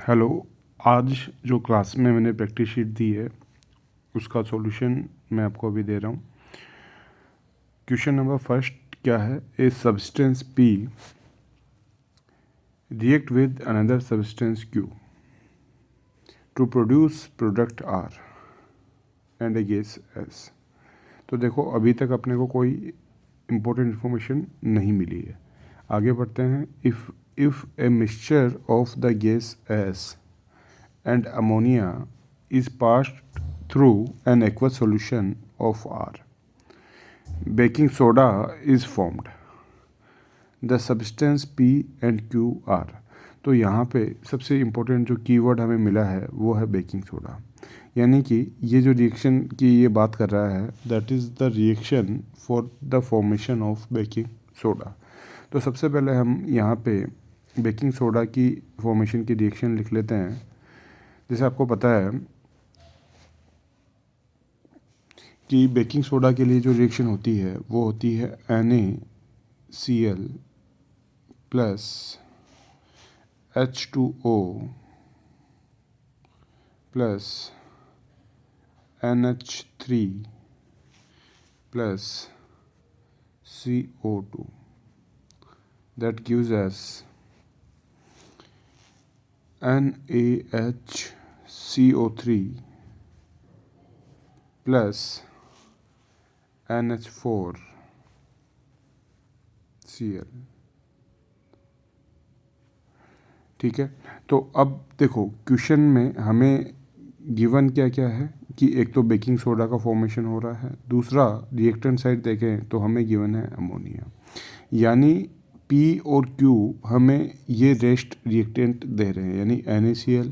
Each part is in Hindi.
हेलो। आज जो क्लास में मैंने प्रैक्टिस शीट दी है उसका सॉल्यूशन मैं आपको अभी दे रहा हूँ। क्वेश्चन नंबर फर्स्ट क्या है? A substance P react with another substance Q to produce product R and a gas S. तो देखो अभी तक अपने को कोई इम्पोर्टेंट इन्फॉर्मेशन नहीं मिली है। आगे बढ़ते हैं। If a mixture of the gas S and ammonia is passed through an aqueous solution of R. Baking soda is formed. The substance P and Q are. तो यहाँ पे सबसे इम्पोर्टेंट जो कीवर्ड हमें मिला है वो है बेकिंग सोडा। यानी कि ये जो रिएक्शन की ये बात कर रहा है that is the reaction for the formation of baking soda. तो सबसे पहले हम यहाँ पे बेकिंग सोडा की फॉर्मेशन की रिएक्शन लिख लेते हैं। जैसे आपको पता है कि बेकिंग सोडा के लिए जो रिएक्शन होती है वो होती है NaCl plus H2O plus NH3 plus CO2 that gives us NaHCO3 plus NH4Cl। ठीक है। तो अब देखो क्वेश्चन में हमें गिवन क्या क्या है कि एक तो बेकिंग सोडा का फॉर्मेशन हो रहा है, दूसरा रिएक्टेंट साइड देखें तो हमें गिवन है अमोनिया। यानी P और Q हमें ये रेस्ट रिएक्टेंट दे रहे हैं यानी NaCl,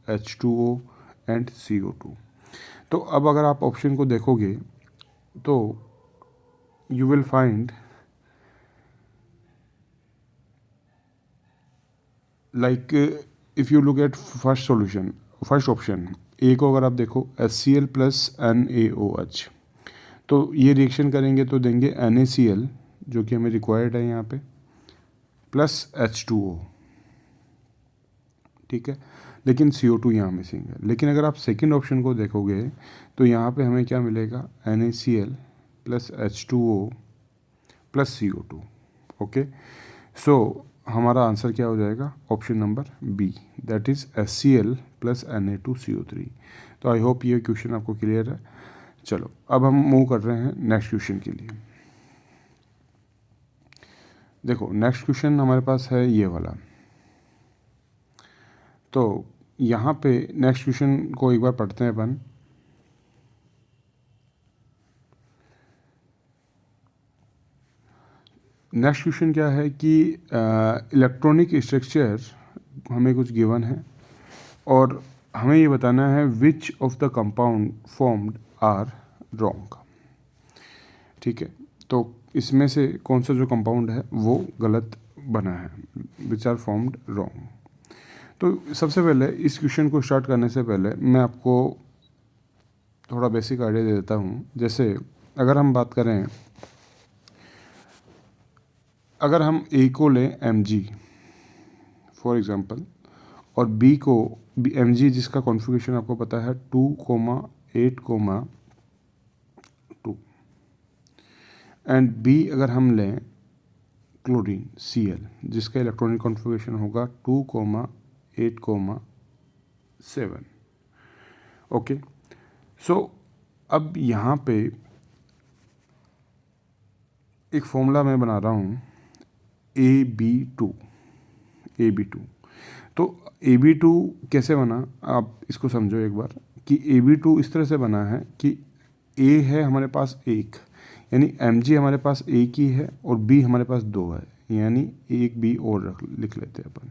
H2O एंड CO2। तो अब अगर आप ऑप्शन को देखोगे तो you will find like if you look at first solution, first option A को अगर आप देखो HCl प्लस NaOH, तो ये रिएक्शन करेंगे तो देंगे NaCl जो कि हमें रिक्वायर्ड है यहाँ पे प्लस H2O। ठीक है, लेकिन CO2 यहाँ मिसिंग है। लेकिन अगर आप सेकंड ऑप्शन को देखोगे तो यहाँ पे हमें क्या मिलेगा NaCl plus H2O plus CO2। Okay, so हमारा आंसर क्या हो जाएगा? Option number B, that is HCl plus Na2CO3। तो आई होप ये क्वेश्चन आपको क्लियर है। चलो अब हम मूव कर रहे हैं नेक्स्ट क्वेश्चन के लिए। देखो नेक्स्ट क्वेश्चन हमारे पास है ये वाला। तो यहाँ पे नेक्स्ट क्वेश्चन को एक बार पढ़ते हैं अपन। नेक्स्ट क्वेश्चन क्या है कि इलेक्ट्रॉनिक स्ट्रक्चर हमें कुछ गिवन है और हमें ये बताना है which of the compound formed are wrong. ठीक है, तो इसमें से कौन सा जो कंपाउंड है वो गलत बना है, विच आर फॉर्म्ड रॉन्ग। तो सबसे पहले इस क्वेश्चन को स्टार्ट करने से पहले मैं आपको थोड़ा बेसिक आइडिया दे देता हूँ। जैसे अगर हम बात करें, अगर हम A को लें Mg फॉर एग्जांपल और B को Mg जिसका कॉन्फ़िगरेशन आपको पता है 2,8,2 एंड B अगर हम लें क्लोरीन Cl जिसका इलेक्ट्रॉनिक कॉन्फ़िगरेशन होगा 2,8,7। ओके, सो अब यहाँ पे एक फॉर्मूला मैं बना रहा हूँ AB2। तो AB2 कैसे बना, आप इसको समझो एक बार कि AB2 इस तरह से बना है कि A है हमारे पास एक, यानी Mg हमारे पास एक ही है और B हमारे पास दो है, यानी एक B और लिख लेते हैं अपन,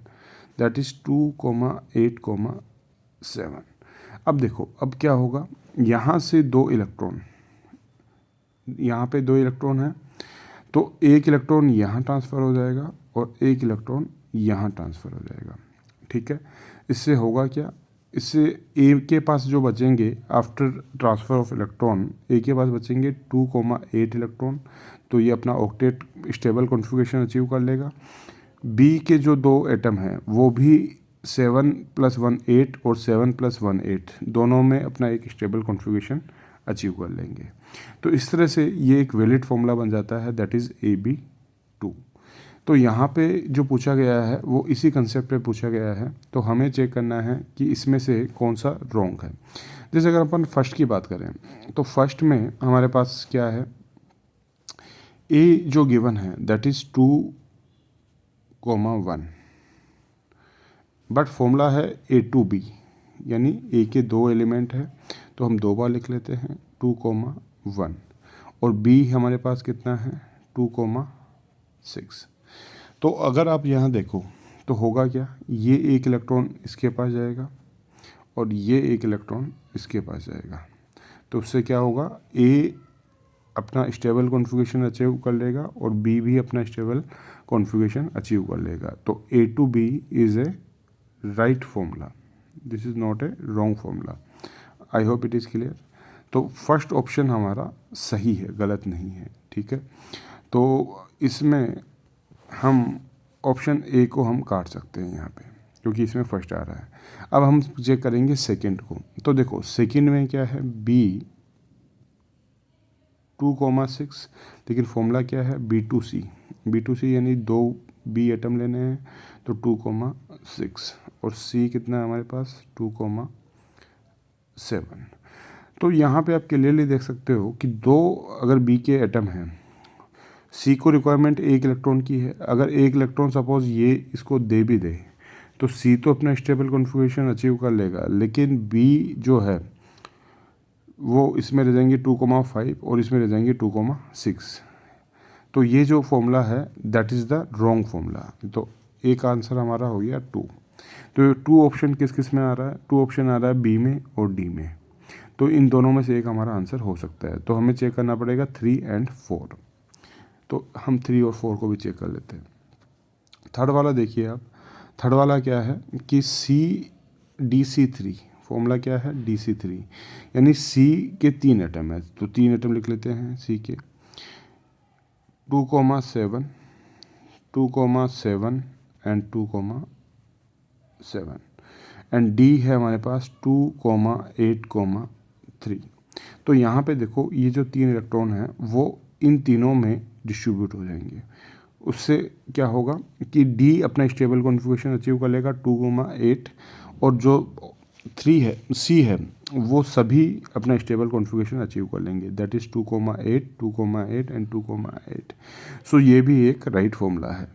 दैट इज़ 2,8,7। अब देखो अब क्या होगा, यहाँ से दो इलेक्ट्रॉन, यहाँ पे दो इलेक्ट्रॉन है तो एक इलेक्ट्रॉन यहाँ ट्रांसफ़र हो जाएगा और एक इलेक्ट्रॉन यहाँ ट्रांसफ़र हो जाएगा। ठीक है, इससे होगा क्या, इससे ए के पास जो बचेंगे आफ्टर ट्रांसफ़र ऑफ इलेक्ट्रॉन, ए के पास बचेंगे 2,8 इलेक्ट्रॉन, तो ये अपना ऑक्टेट स्टेबल कॉन्फ़िगरेशन अचीव कर लेगा। बी के जो दो एटम हैं वो भी 7+1 8 और 7+1 8 दोनों में अपना एक स्टेबल कॉन्फ़िगरेशन अचीव कर लेंगे। तो इस तरह से ये एक वैलिड फॉर्मूला बन जाता है, दैट इज़ AB2। तो यहाँ पे जो पूछा गया है वो इसी कंसेप्ट पे पूछा गया है, तो हमें चेक करना है कि इसमें से कौन सा रॉन्ग है। जैसे अगर अपन फर्स्ट की बात करें तो फर्स्ट में हमारे पास क्या है, ए जो गिवन है दैट इज़ 2,1, बट फॉर्मूला है A2B, यानी ए के दो एलिमेंट है तो हम दो बार लिख लेते हैं 2,1, और बी हमारे पास कितना है 2,6। तो अगर आप यहाँ देखो तो होगा क्या, ये एक इलेक्ट्रॉन इसके पास जाएगा और ये एक इलेक्ट्रॉन इसके पास जाएगा, तो उससे क्या होगा, ए अपना स्टेबल कॉन्फ़िगरेशन अचीव कर लेगा और बी भी अपना स्टेबल कॉन्फ़िगरेशन अचीव कर लेगा। तो A2B is a right formula, this is not a wrong formula. I hope it is clear. तो फर्स्ट ऑप्शन हमारा सही है, गलत नहीं है, ठीक है। तो इसमें हम ऑप्शन ए को हम काट सकते हैं यहाँ पे, क्योंकि इसमें फर्स्ट आ रहा है। अब हम चेक करेंगे सेकंड को, तो देखो सेकंड में क्या है, बी 2,6, लेकिन फॉर्मूला क्या है B2C यानी दो बी एटम लेने हैं तो 2,6, और C कितना है हमारे पास 2,7। तो यहाँ पे आप क्लियरली देख सकते हो कि दो अगर B के एटम हैं, C को रिक्वायरमेंट एक इलेक्ट्रॉन की है, अगर एक इलेक्ट्रॉन सपोज ये इसको दे भी दे तो C तो अपना स्टेबल कॉन्फ़िगरेशन अचीव कर लेगा, लेकिन B जो है वो इसमें रह जाएंगे 2,5 और इसमें रह जाएंगे 2,6। तो ये जो फॉर्मूला है that is the wrong formula. तो एक आंसर हमारा हो गया 2। तो 2 ऑप्शन किस किस में आ रहा है, 2 ऑप्शन आ रहा है बी में और डी में, तो इन दोनों में से एक हमारा आंसर हो सकता है। तो हमें चेक करना पड़ेगा 3 और 4। तो हम 3 और 4 को भी चेक कर लेते हैं। थर्ड वाला देखिए आप, थर्ड वाला क्या है कि DC3, फॉर्मूला क्या है DC3, यानी C के 3 एटम है, तो 3 एटम लिख लेते हैं C के 2,7, 2,7 एंड 2,7, एंड D है हमारे पास 2,8,3। तो यहाँ पे देखो ये जो 3 इलेक्ट्रॉन हैं वो इन तीनों में डिस्ट्रीब्यूट हो जाएंगे। उससे क्या होगा कि D अपना स्टेबल कॉन्फ़िगरेशन अचीव कर लेगा 2,8, और जो 3 है C है वो सभी अपना स्टेबल कॉन्फ़िगरेशन अचीव कर लेंगे, दैट इज़ 2,8, 2,8 एंड 2,8। सो ये भी एक राइट फॉर्मूला है,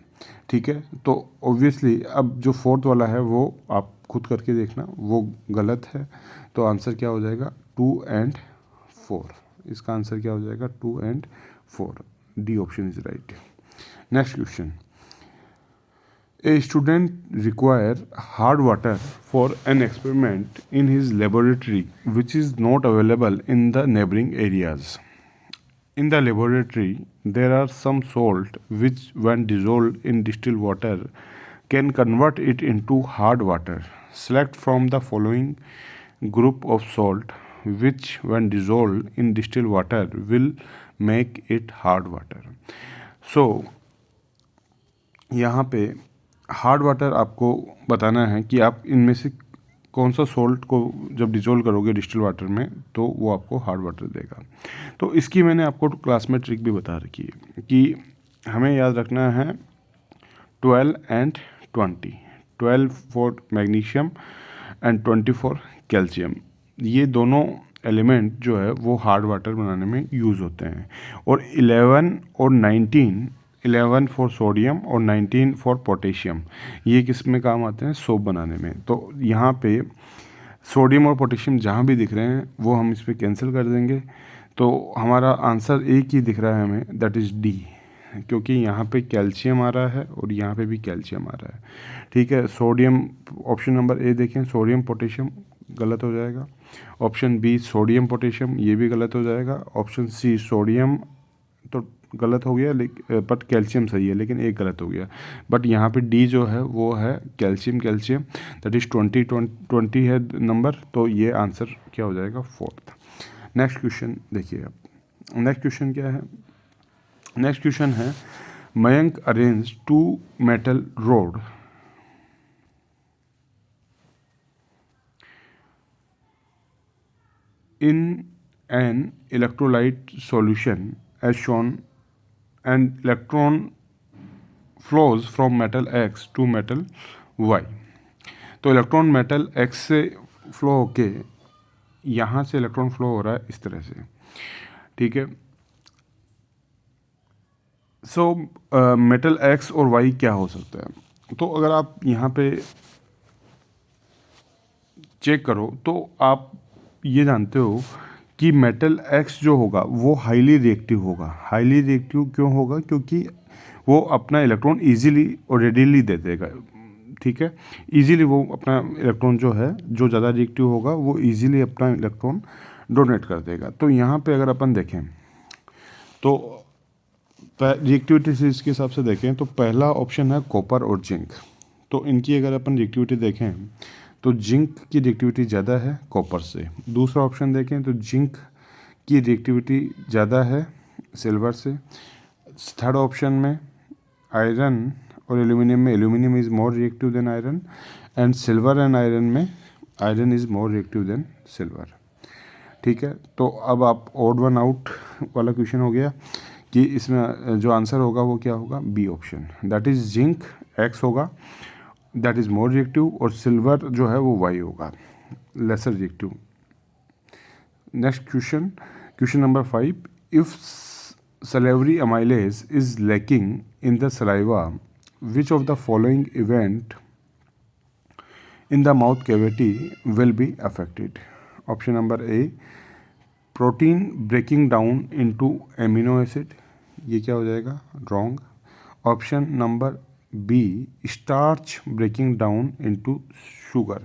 ठीक है। तो ऑब्वियसली अब जो फोर्थ वाला है वो आप खुद करके देखना, वो गलत है। तो आंसर क्या हो जाएगा 2 और 4, इसका आंसर क्या हो जाएगा 2 और 4, D option is right. Next question, A student require hard water for an experiment in his laboratory which is not available in the neighboring areas. In the laboratory, there are some salt which, when dissolved in distilled water, can convert it into hard water. Select from the following group of salt which, when dissolved in distilled water, will make it hard water. So, यहाँ पे हार्ड वाटर आपको बताना है कि आप इनमें से कौन सा सॉल्ट को जब डिजोल्व करोगे डिस्टिल वाटर में तो वो आपको हार्ड वाटर देगा। तो इसकी मैंने आपको क्लास में ट्रिक भी बता रखी है कि हमें याद रखना है 12 और 20, 12 for magnesium and 20 for calcium. ये दोनों एलिमेंट जो है वो हार्ड वाटर बनाने में यूज़ होते हैं, और 11 और 19, 11 फॉर सोडियम और 19 फॉर पोटेशियम, ये किस में काम आते हैं, सोप बनाने में। तो यहाँ पे सोडियम और पोटेशियम जहाँ भी दिख रहे हैं वो हम इस पर कैंसिल कर देंगे, तो हमारा आंसर एक ही दिख रहा है हमें, दैट इज़ डी, क्योंकि यहाँ पे कैल्शियम आ रहा है और यहाँ पे भी कैल्शियम आ रहा है, ठीक है। सोडियम, ऑप्शन नंबर ए देखें, सोडियम पोटेशियम गलत हो जाएगा। ऑप्शन बी सोडियम पोटेशियम, ये भी गलत हो जाएगा। ऑप्शन सी सोडियम तो गलत हो गया, बट कैल्शियम सही है, लेकिन एक गलत हो गया। बट यहाँ पे डी जो है वो है कैल्शियम, दैट इज़ 20 है नंबर, तो ये आंसर क्या हो जाएगा, फोर्थ। नेक्स्ट क्वेश्चन देखिए आप, नेक्स्ट क्वेश्चन क्या है, नेक्स्ट क्वेश्चन है Mayank arrange 2 metal road in an electrolyte solution as shown, and electron flows from metal X to metal Y। तो इलेक्ट्रॉन मेटल X से फ्लो होके यहाँ से इलेक्ट्रॉन फ्लो हो रहा है इस तरह से, ठीक है। सो मेटल X और Y क्या हो सकता है? तो अगर आप यहाँ पे चेक करो तो आप ये जानते हो कि मेटल X जो होगा वो हाईली रिएक्टिव होगा। हाईली रिएक्टिव क्यों होगा? क्योंकि वो अपना इलेक्ट्रॉन इजीली और रेडीली दे देगा, ठीक है। इजीली वो अपना इलेक्ट्रॉन जो है, जो ज़्यादा रिएक्टिव होगा वो इजीली अपना इलेक्ट्रॉन डोनेट कर देगा। तो यहाँ पे अगर अपन देखें तो रिएक्टिविटी सीरीज के हिसाब से देखें तो पहला ऑप्शन है कॉपर और जिंक। तो इनकी अगर अपन रिएक्टिविटी देखें तो जिंक की रिएक्टिविटी ज़्यादा है कॉपर से। दूसरा ऑप्शन देखें तो जिंक की रिएक्टिविटी ज़्यादा है सिल्वर से। थर्ड ऑप्शन में आयरन और एल्यूमिनियम में aluminium is more reactive than iron, and silver and iron में iron is more reactive than silver, ठीक है। तो अब आप ऑड वन आउट वाला क्वेश्चन हो गया कि इसमें जो आंसर होगा वो क्या होगा? B option, that is zinc X होगा, दैट इज़ मोर रिएक्टिव, और सिल्वर जो है वो वाई होगा, lesser reactive. Next question, question number 5, if salivary amylase is lacking in the saliva, which of the following event in the mouth cavity will be affected? Option number A, protein breaking down into amino acid, ये क्या हो जाएगा? Wrong. Option number B, starch breaking down into sugar,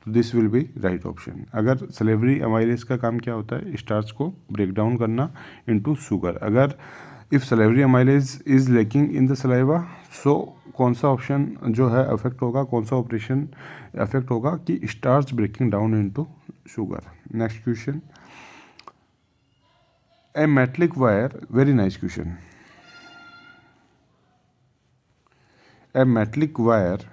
तो this will be right option. अगर सलेवरी अमाइलेज का काम क्या होता है? स्टार्च को ब्रेक डाउन करना इनटू शुगर। अगर if salivary amylase is lacking in the saliva, so कौन सा ऑप्शन जो है अफेक्ट होगा, कौन सा ऑपरेशन अफेक्ट होगा? कि starch breaking down into sugar. Next question, a metallic wire, very nice question. A metallic wire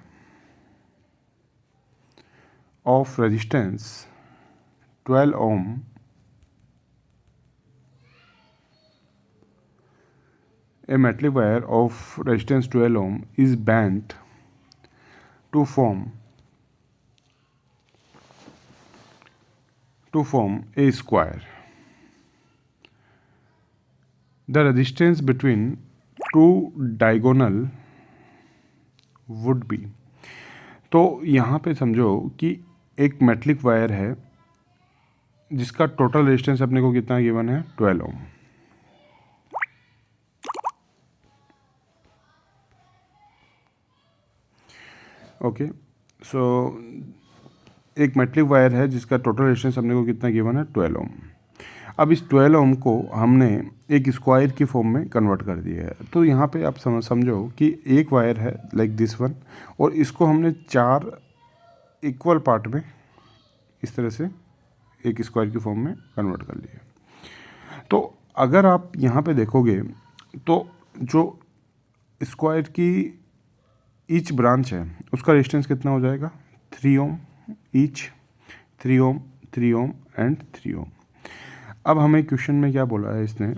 of resistance 12 ohm a metallic wire of resistance 12 ohm is bent to form a square. The resistance between two diagonal would be, तो यहाँ पे समझो कि एक मेटलिक वायर है जिसका टोटल रेजिस्टेंस अपने को कितना गिवन है? 12 ओम। ओके, सो एक मेटलिक वायर है जिसका टोटल रेजिस्टेंस अपने को कितना गिवन है? 12 ओम। अब इस 12 ओम को हमने एक स्क्वायर की फॉर्म में कन्वर्ट कर दिया है। तो यहाँ पे आप समझो कि एक वायर है लाइक दिस वन, और इसको हमने 4 इक्वल पार्ट में इस तरह से एक स्क्वायर की फॉर्म में कन्वर्ट कर लिया। तो अगर आप यहाँ पे देखोगे तो जो स्क्वायर की ईच ब्रांच है उसका रेजिस्टेंस कितना हो जाएगा? 3 ओम ईच, 3 ओम, 3 ओम एंड 3 ओम। अब हमें क्वेश्चन में क्या बोला है इसने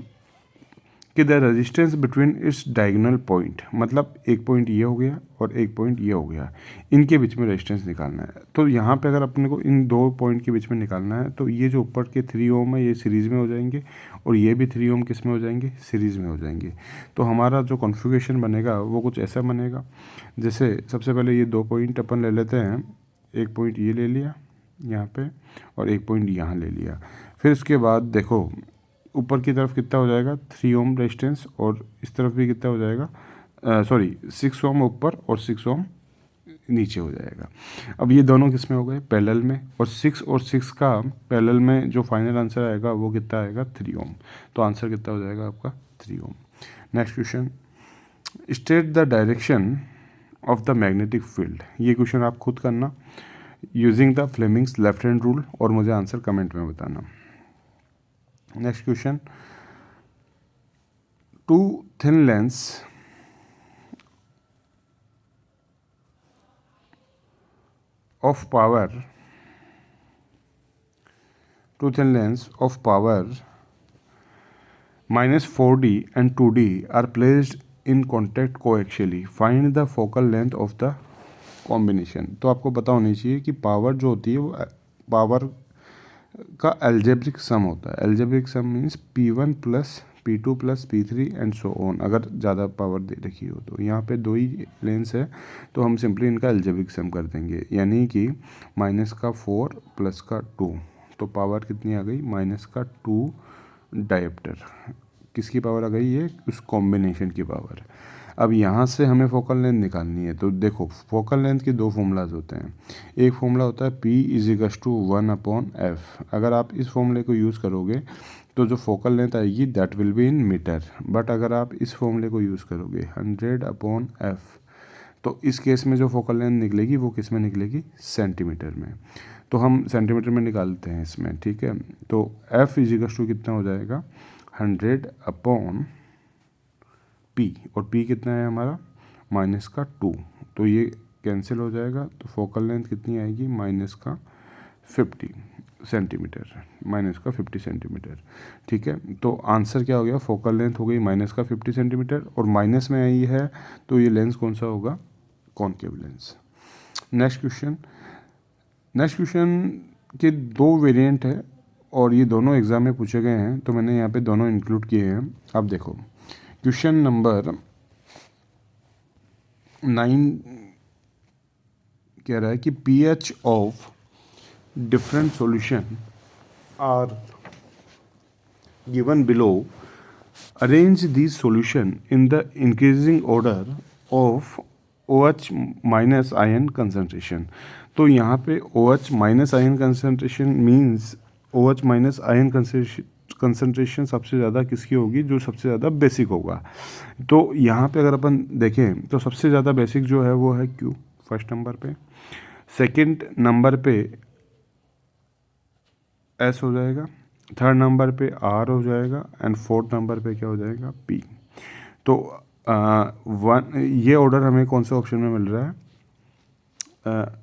कि the resistance between its diagonal point, मतलब एक पॉइंट ये हो गया और एक पॉइंट ये हो गया, इनके बीच में रेजिस्टेंस निकालना है। तो यहाँ पे अगर अपने को इन दो पॉइंट के बीच में निकालना है तो ये जो ऊपर के 3 ओम है ये सीरीज़ में हो जाएंगे, और ये भी 3 ओम किस में हो जाएंगे? सीरीज़ में हो जाएंगे। तो हमारा जो कॉन्फ़िगरेशन बनेगा वो कुछ ऐसा बनेगा, जैसे सबसे पहले ये 2 पॉइंट अपन ले लेते हैं, एक पॉइंट ये ले लिया यहाँ पे और एक पॉइंट यहाँ ले लिया। फिर उसके बाद देखो ऊपर की तरफ कितना हो जाएगा? 3 ओम रेजिस्टेंस, और इस तरफ भी कितना हो जाएगा? 6 ओम ऊपर और 6 ओम नीचे हो जाएगा। अब ये दोनों किस में हो गए? पैरेलल में, और 6 और 6 का पैरेलल में जो फाइनल आंसर आएगा वो कितना आएगा? 3 ओम। तो आंसर कितना हो जाएगा आपका? 3 ohm. Next question, state the direction of the magnetic field. ये क्वेश्चन आप खुद करना using the Fleming's left hand rule, और मुझे आंसर कमेंट में बताना। Next question, two thin lens of power truth and lengths of power minus 4D and 2D are placed in contact coaxially. Find the focal length of the combination. तो आपको पता होनी चाहिए कि पावर जो होती है वो पावर का एल्जेब्रिक सम होता है. Algebraic sum means P1 plus P2 plus P3 and so on. अगर ज़्यादा पावर दे रखी हो तो यहाँ पे दो ही लेंस है तो हम सिंपली इनका एल्जेब्रिक सम कर देंगे, यानी कि माइनस का 4 प्लस का 2, तो पावर कितनी आ गई माइनस का 2 डायोप्टर. किसकी पावर आ गई? ये उस कॉम्बिनेशन की पावर. अब यहाँ से हमें फोकल लेंथ निकालनी है. तो देखो फोकल लेंथ के दो फॉर्मूलाज होते हैं. एक फॉर्मूला होता है P = 1/f. अगर आप इस फॉर्मूले को यूज़ करोगे तो जो फोकल लेंथ आएगी that will be in metre. But अगर आप इस फॉर्मूले को यूज़ करोगे 100/f, तो इस केस में जो फोकल लेंथ निकलेगी वो किस में निकलेगी? सेंटीमीटर में. तो हम सेंटीमीटर में निकालते हैं इसमें, ठीक है. तो F = कितना हो जाएगा? 100/P, और P कितना है हमारा? माइनस का 2. तो ये कैंसिल हो जाएगा. तो फोकल लेंथ कितनी आएगी? माइनस का 50 सेंटीमीटर. माइनस का 50 सेंटीमीटर, ठीक है. तो आंसर क्या हो गया? फोकल लेंथ हो गई माइनस का 50 सेंटीमीटर, और माइनस में आई है तो ये लेंस कौन सा होगा? Concave lens. नेक्स्ट क्वेश्चन के दो वेरिएंट है और ये दोनों एग्जाम में पूछे गए हैं, तो मैंने यहाँ पे दोनों इंक्लूड किए हैं. अब देखो क्वेश्चन नंबर 9 कह रहा है कि pH of different solution are given below. Arrange this solution in the increasing order of OH minus ion concentration. तो यहाँ पे OH minus ion concentration means OH minus ion concentration सबसे ज़्यादा किसकी होगी? जो सबसे ज़्यादा बेसिक होगा. तो यहाँ पे अगर अपन देखें तो सबसे ज़्यादा बेसिक जो है वो है Q फर्स्ट नंबर पे, सेकंड नंबर पे S हो जाएगा, थर्ड नंबर पे R हो जाएगा, एंड फोर्थ नंबर पे क्या हो जाएगा? P. तो ये ऑर्डर हमें कौन से ऑप्शन में मिल रहा है?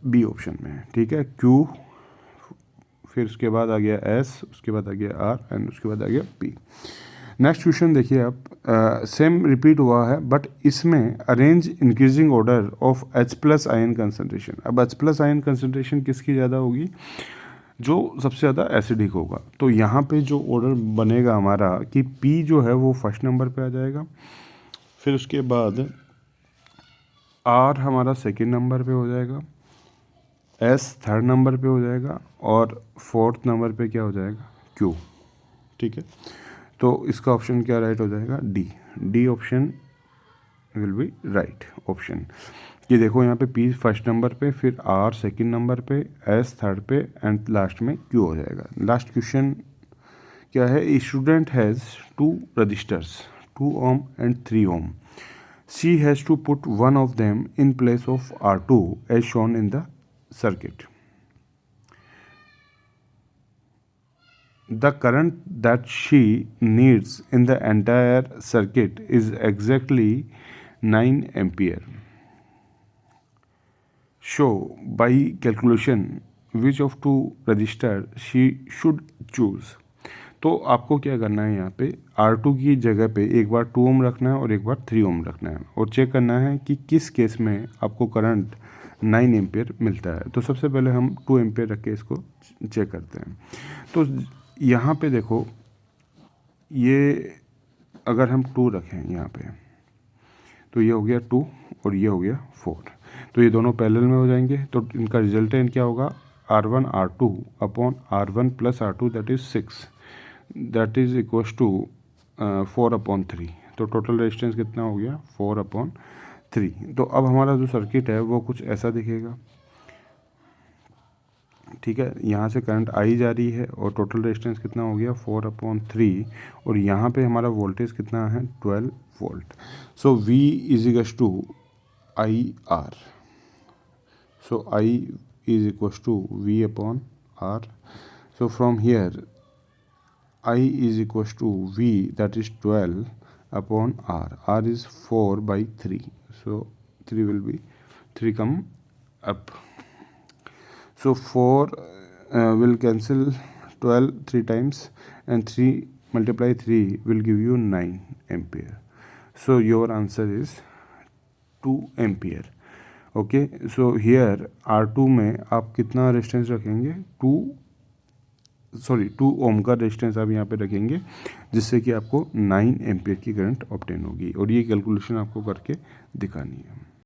बी ऑप्शन में, ठीक है. Q, फिर उसके बाद आ गया S, उसके बाद आ गया R, एंड उसके बाद आ गया P. नेक्स्ट क्वेश्चन देखिए आप, सेम रिपीट हुआ है बट इसमें arrange increasing order of H+ ion concentration. अब H+ आयन कंसनट्रेशन किसकी ज़्यादा होगी? जो सबसे ज़्यादा एसिडिक होगा. तो यहाँ पे जो ऑर्डर बनेगा हमारा कि P जो है वो फर्स्ट नंबर पे आ जाएगा, फिर उसके बाद R हमारा सेकंड नंबर पे हो जाएगा, S थर्ड नंबर पे हो जाएगा, और फोर्थ नंबर पे क्या हो जाएगा? Q, ठीक है. तो इसका ऑप्शन क्या राइट हो जाएगा? D option will be right option. ये देखो यहाँ पे P फर्स्ट नंबर पे, फिर R सेकंड नंबर पे, S थर्ड पे, एंड लास्ट में Q हो जाएगा. लास्ट क्वेश्चन क्या है? A student has 2 resistors 2 ohm and 3 ohm. She has to put one of them in place of R2 as shown in the circuit. The current that she needs in the entire circuit is exactly 9 ampere. Show by calculation which of two resistor she should choose. तो आपको क्या करना है? यहाँ पे R2 की जगह पे एक बार 2 ohm रखना है और एक बार 3 ohm रखना है, और चेक करना है कि किस केस में आपको करंट 9 एम्पियर मिलता है. तो सबसे पहले हम 2 एम्पियर रख के इसको चेक करते हैं. तो यहाँ पे देखो, ये अगर हम 2 रखें यहाँ पे, तो ये हो गया 2 और ये हो गया 4. तो ये दोनों पैरेलल में हो जाएंगे. तो इनका रिजल्टेंट क्या होगा? R1 R2 upon R1 plus R2 that is 6, that is equals to 4/3. तो टोटल रेजिस्टेंस कितना हो गया? 4/3. तो अब हमारा जो सर्किट है वो कुछ ऐसा दिखेगा, ठीक है. यहाँ से करंट आई जा रही है और टोटल रेजिस्टेंस कितना हो गया? 4/3. और यहाँ पे हमारा वोल्टेज कितना है? 12 volt. So V = IR. So I is equals to V/R. So from here I is equals to V, that is 12/R. R is 4/3. So 3 will be 3 come up. So 4 will cancel 12 3 times and 3 multiply 3 will give you 9 ampere. So your answer is 2 ampere. Okay, so here R2 में आप कितना रेजिस्टेंस रखेंगे, 2 ओम का रेजिस्टेंस आप यहाँ पे रखेंगे, जिससे कि आपको 9 एम्पियर की करंट ऑब्टेन होगी। और ये कैलकुलेशन आपको करके दिखानी है।